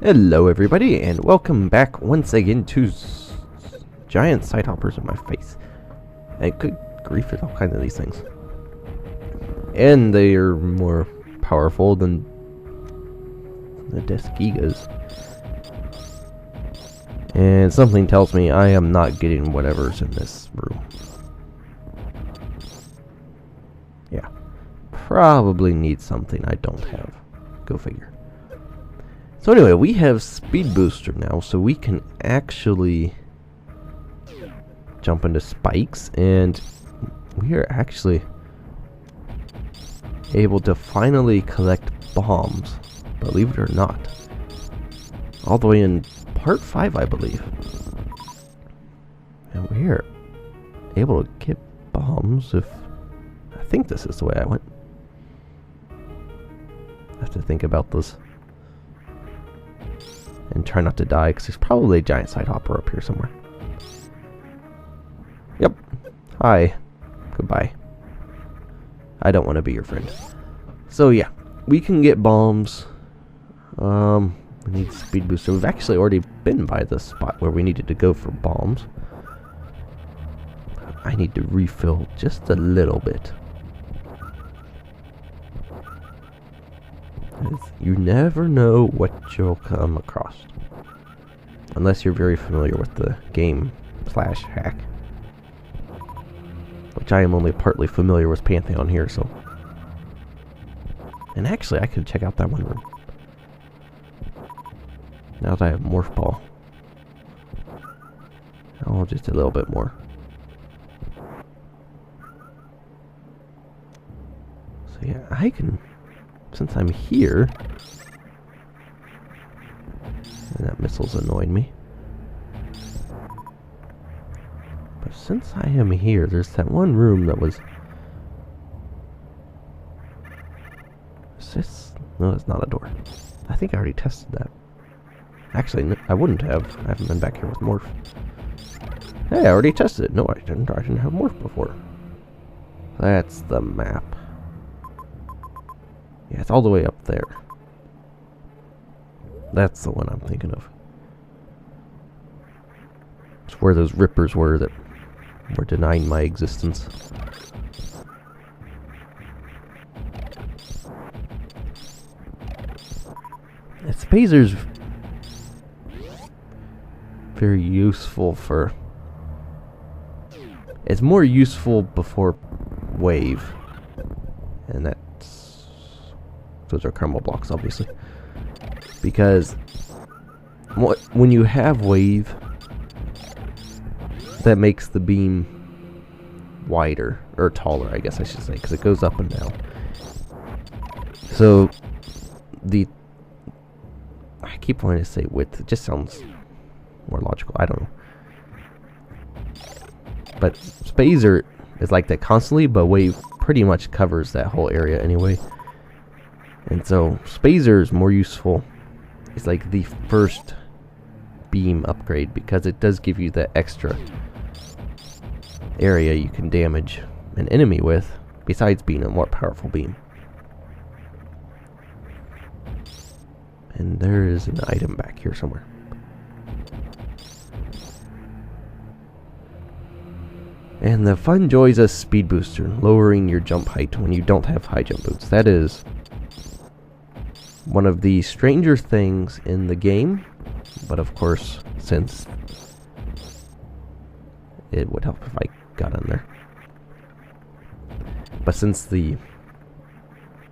Hello everybody, and welcome back once again to giant side hoppers in my face. And good grief, there's all kinds of these things. And they are more powerful than the Deskigas. And something tells me I am not getting whatever's in this room. Yeah. Probably need something I don't have. Go figure. So anyway, we have Speed Booster now, so we can actually jump into spikes, and we are actually able to finally collect bombs, believe it or not. All the way in part 5, I believe. And we are able to get bombs if... I think this is the way I went. I have to think about this. And try not to die, because there's probably a giant side hopper up here somewhere. Yep. Hi. Goodbye. I don't want to be your friend. So yeah, we can get bombs. We need speed booster. We've actually already been by the spot where we needed to go for bombs. I need to refill just a little bit. You never know what you'll come across. Unless you're very familiar with the game /hack. Which I am only partly familiar with Pantheon here, so. And actually, I could check out that one room. Now that I have Morph Ball. Oh, just a little bit more. So yeah, I can... Since I'm here, and that missile's annoying me. But since I am here, there's that one room that was... Is this? No, it's not a door. I think I already tested that. Actually, no, I wouldn't have. I haven't been back here with Morph. Hey, I already tested it. No, I didn't. I didn't have Morph before. That's the map. Yeah, it's all the way up there. That's the one I'm thinking of. It's where those rippers were that were denying my existence. Spazer's very useful for... It's more useful before wave. And that... Those are caramel blocks, obviously. Because when you have wave, that makes the beam wider, or taller, I guess I should say, because it goes up and down. So, I keep wanting to say width, it just sounds more logical, I don't know. But Spazer is like that constantly, but wave pretty much covers that whole area anyway. And so, Spazer is more useful. It's like the first beam upgrade because it does give you that extra area you can damage an enemy with, besides being a more powerful beam. And there is an item back here somewhere. And the fun joys of Speed Booster, lowering your jump height when you don't have high jump boots. That is one of the stranger things in the game, but of course, since it would help if I got in there. But since the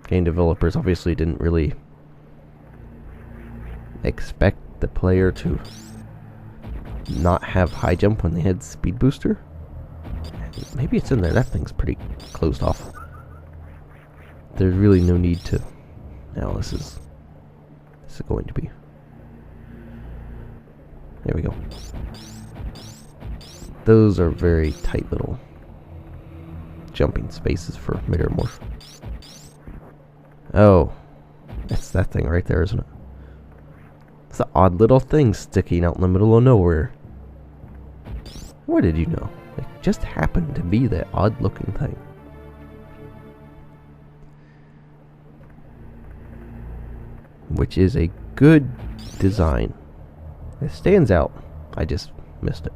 game developers obviously didn't really expect the player to not have high jump when they had speed booster, maybe it's in there. That thing's pretty closed off. There's really no need to... Now this is going to be... There we go. Those are very tight little jumping spaces for Metamorph. Oh, that's that thing right there, isn't it? It's an odd little thing sticking out in the middle of nowhere. What did you know? It just happened to be that odd looking thing. Which is a good design. It stands out. I just missed it.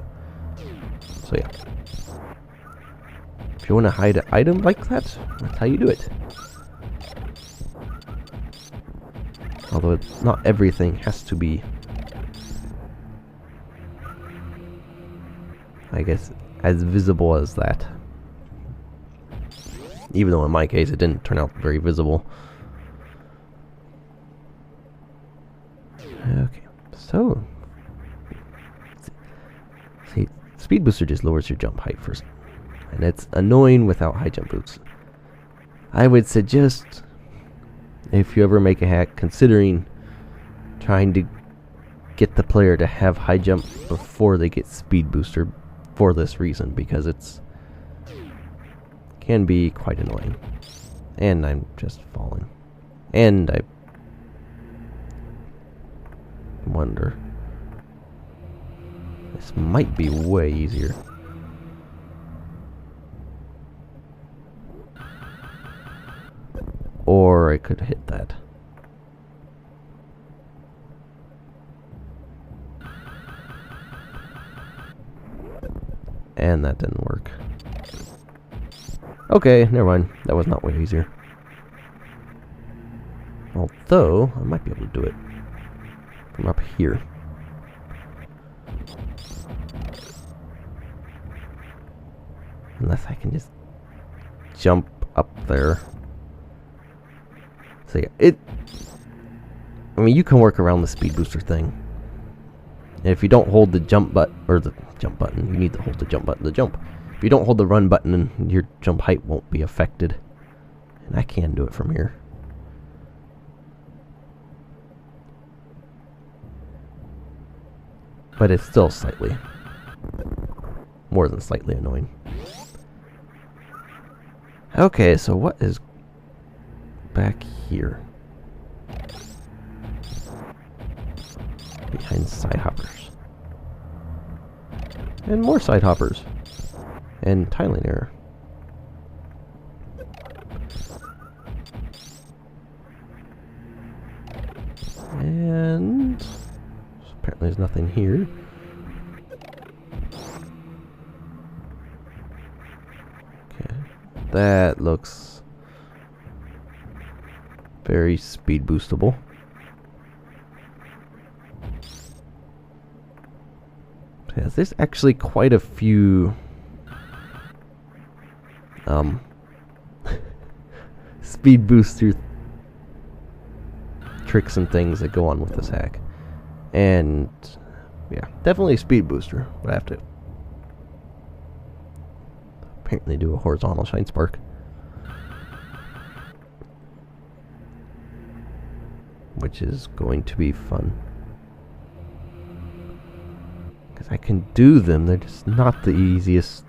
So yeah. If you want to hide an item like that, that's how you do it. Although not everything has to be, I guess, as visible as that. Even though in my case it didn't turn out very visible. Okay, so see, speed booster just lowers your jump height first, and it's annoying without high jump boots. I would suggest, if you ever make a hack, considering trying to get the player to have high jump before they get speed booster for this reason, because it's can be quite annoying. And I'm just falling. And I wonder, this might be way easier. Or I could hit that. And that didn't work. Okay, never mind. That was not way easier. Although, I might be able to do it from up here. Unless I can just jump up there. So yeah, I mean, you can work around the speed booster thing. And if you don't hold the jump button, or the jump button, you need to hold the jump button to jump. If you don't hold the run button, your jump height won't be affected. And I can do it from here. But it's still slightly, more than slightly annoying. Okay, so what is back here? Behind side hoppers. And more side hoppers. And tiling error. And apparently there's nothing here. Okay. That looks very speed boostable. Yes, there's actually quite a few speed booster tricks and things that go on with this hack. And yeah, definitely a speed booster, but I have to apparently do a horizontal shine spark, which is going to be fun. Because I can do them, they're just not the easiest.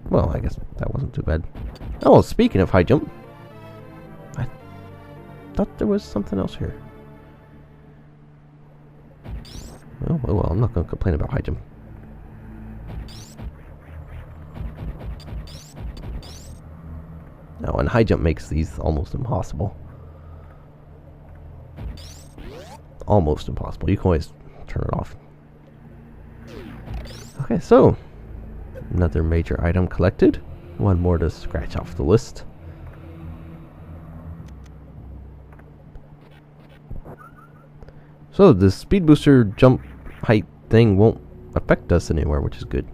Well, I guess that wasn't too bad. Oh, speaking of high jump, I thought there was something else here. Oh, well, I'm not going to complain about high jump. No, and high jump makes these almost impossible. Almost impossible. You can always turn it off. Okay, so another major item collected. One more to scratch off the list. So the speed booster jump height thing won't affect us anywhere, which is good.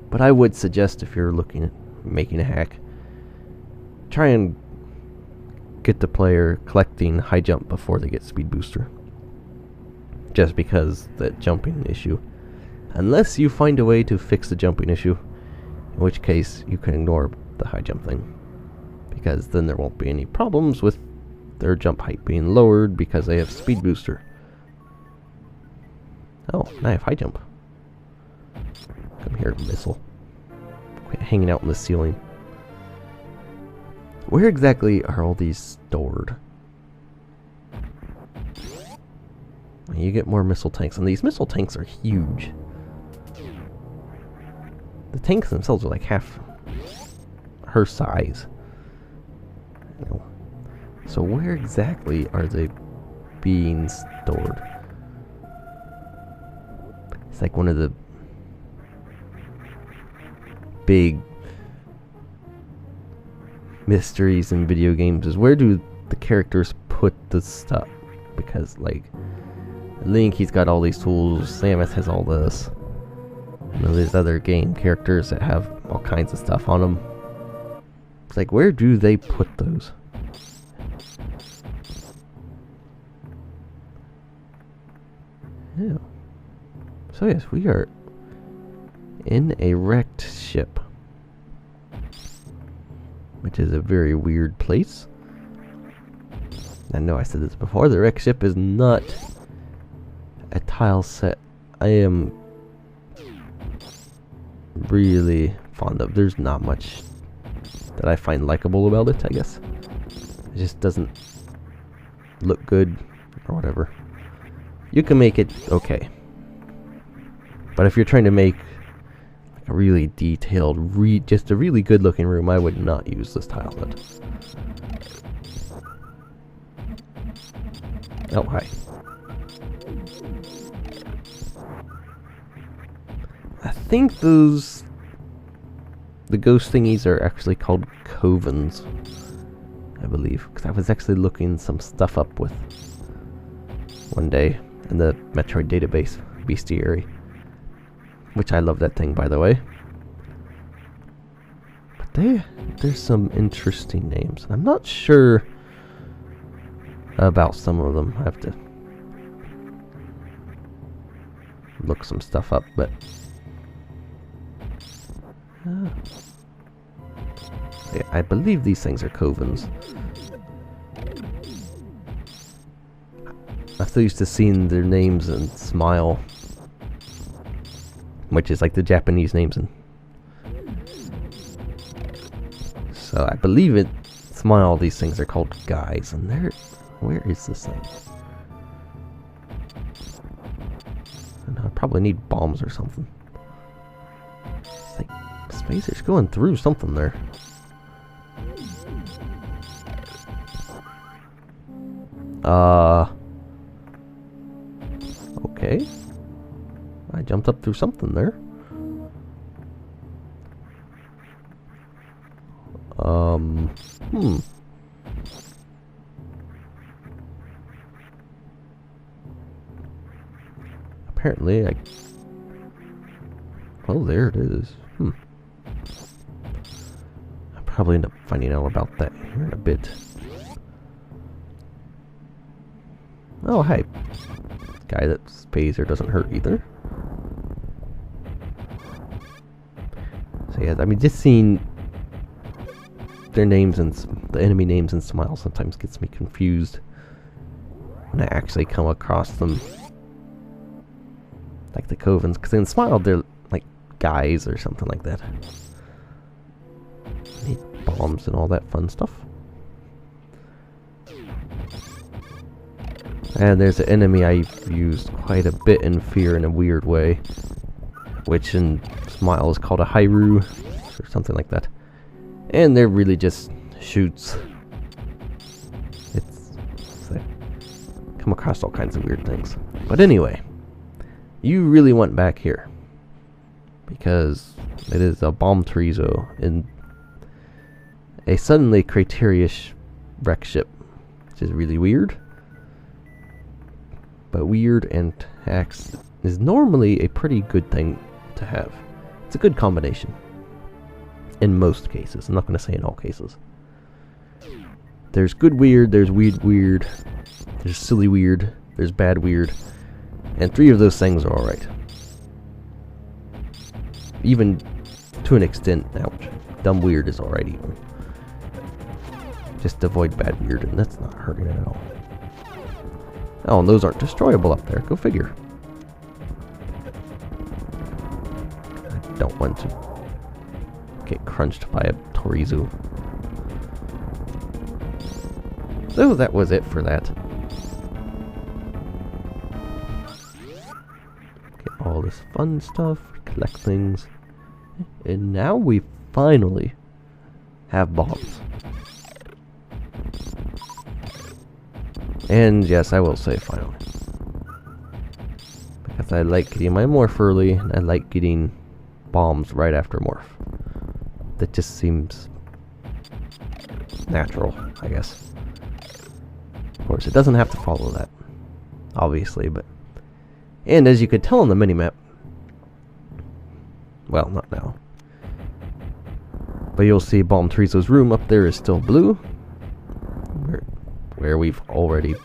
But I would suggest, if you're looking at making a hack, try and get the player collecting high jump before they get speed booster. Just because that jumping issue. Unless you find a way to fix the jumping issue, in which case you can ignore the high jump thing. Because then there won't be any problems with their jump height being lowered because they have speed booster. Oh, now I have high jump. Come here, missile. Quit hanging out in the ceiling. Where exactly are all these stored? You get more missile tanks, and these missile tanks are huge. The tanks themselves are like half her size. So where exactly are they being stored? It's like one of the big mysteries in video games is where do the characters put the stuff? Because like Link, he's got all these tools, Samus has all this. You know, there's other game characters that have all kinds of stuff on them. It's like, where do they put those? Yeah. So yes, we are in a wrecked ship, which is a very weird place. I know I said this before, the wrecked ship is not a tile set I am really fond of. There's not much that I find likable about it, I guess. It just doesn't look good or whatever. You can make it okay. But if you're trying to make like a really detailed, just a really good looking room, I would not use this tile set. Oh, hi. I think the ghost thingies are actually called covens, I believe, because I was actually looking some stuff up with one day in the Metroid-Database Beastiary, which I love that thing, by the way. But there's some interesting names. I'm not sure about some of them. I have to look some stuff up, but yeah, I believe these things are covens. I'm still used to seeing their names in Smile, which is like the Japanese names. So I believe it Smile, these things are called guys, and where is this thing? And I probably need bombs or something. It's like spacers going through something there. Okay. I jumped up through something there. Apparently, well, there it is. I'll probably end up finding out about that here in a bit. Oh, hey. Guy that's phaser doesn't hurt either. So yeah, I mean, just seeing their names and the enemy names in Smile sometimes gets me confused when I actually come across them. Like the covens, because in Smile they're like guys or something like that. Need bombs and all that fun stuff. And there's an enemy I've used quite a bit in Fear in a weird way, which in Smile is called a Hyrule or something like that. And they're really just shoots. It's like, come across all kinds of weird things. But anyway, you really went back here because it is a Bomb Torizo in a suddenly Criteria-ish wreck ship, which is really weird. But weird and hacks is normally a pretty good thing to have. It's a good combination. In most cases. I'm not going to say in all cases. There's good weird, there's weird weird, there's silly weird, there's bad weird. And 3 of those things are alright. Even to an extent, ouch. Dumb weird is alright even. Just avoid bad weird, and that's not hurting it at all. Oh, and those aren't destroyable up there. Go figure. I don't want to get crunched by a Torizo. So that was it for that. Get all this fun stuff, collect things. And now we finally have bombs. And yes, I will say finally. Because I like getting my morph early, and I like getting bombs right after morph. That just seems natural, I guess. Of course, it doesn't have to follow that, obviously, but... And as you could tell on the minimap... Well, not now. But you'll see Bomb Torizo's room up there is still blue. Where we've already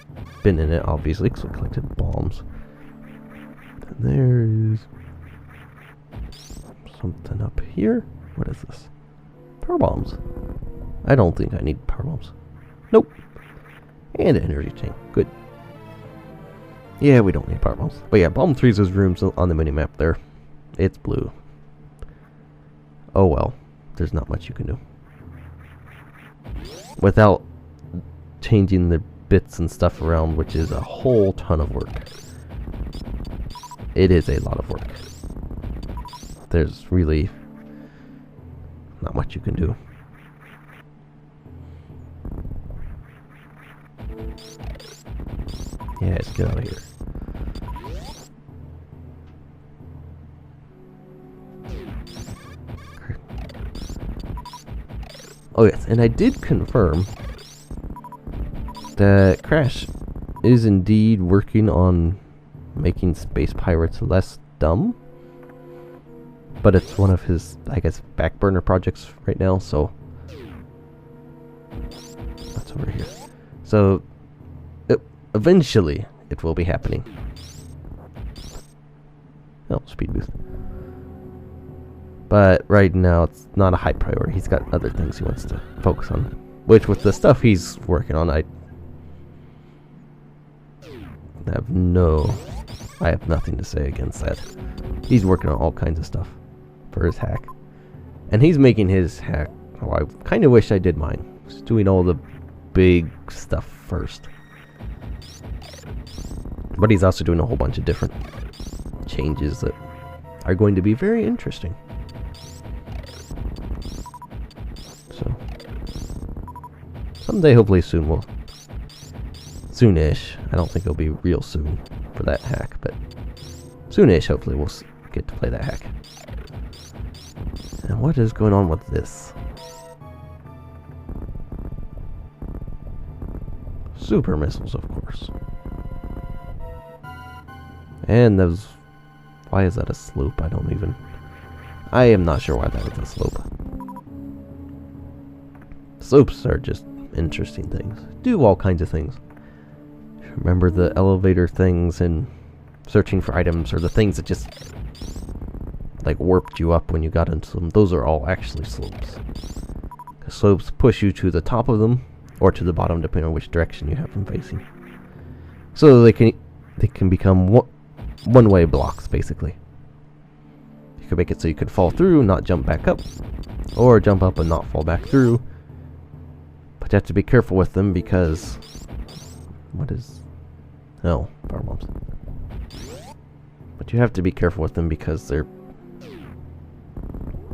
been in it, obviously, because we collected bombs. And there's... something up here. What is this? Power bombs. I don't think I need power bombs. Nope. And an energy tank. Good. Yeah, we don't need power bombs. But yeah, Bomb Torizo's room's on the minimap there. It's blue. Oh well. There's not much you can do. Without changing the bits and stuff around, which is a whole ton of work. It is a lot of work. There's really not much you can do. Yeah, let's get out of here. Oh yes, and I did confirm that Crash is indeed working on making space pirates less dumb. But it's one of his, I guess, back burner projects right now, so... That's over here. So, eventually, it will be happening. Oh, speed boost. But right now, it's not a high priority. He's got other things he wants to focus on. Which, with the stuff he's working on, I have nothing to say against that. He's working on all kinds of stuff for his hack. And he's making his hack... Oh, I kind of wish I did mine. He's doing all the big stuff first. But he's also doing a whole bunch of different changes that are going to be very interesting. So, someday, hopefully soon, we'll... Soonish. I don't think it'll be real soon for that hack, but soonish, hopefully, we'll get to play that hack. And what is going on with this? Super missiles, of course. And those... Why is that a slope? I am not sure why that is a slope. Slopes are just interesting things. Do all kinds of things. Remember the elevator things and searching for items, or the things that just like warped you up when you got into them? Those are all actually slopes. The slopes push you to the top of them or to the bottom, depending on which direction you have them facing. So they can become one-way blocks, basically. You could make it so you could fall through, not jump back up, or jump up and not fall back through. But you have to be careful with them because... What is... No, power bombs. But you have to be careful with them because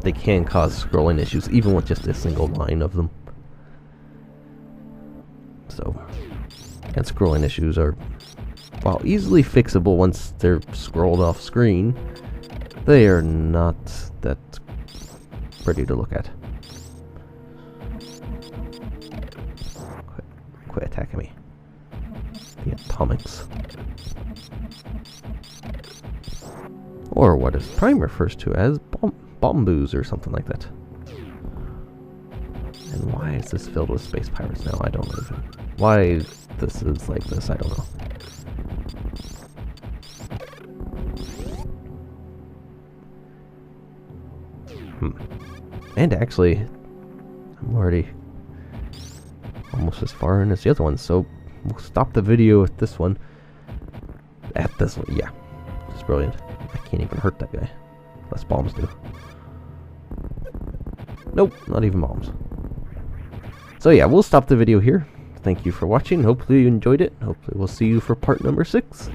they can cause scrolling issues, even with just a single line of them. So, and scrolling issues are, while easily fixable once they're scrolled off screen, they are not that pretty to look at. Quit attacking me. The atomics. Or what is Prime refers to as bomboos or something like that. And why is this filled with space pirates now? I don't know even. Why this is like this, I don't know. And actually, I'm already almost as far in as the other one, so we'll stop the video at this one. At this one, yeah. It's brilliant. I can't even hurt that guy. Less bombs do. Nope, not even bombs. So yeah, we'll stop the video here. Thank you for watching. Hopefully you enjoyed it. Hopefully we'll see you for part number 6.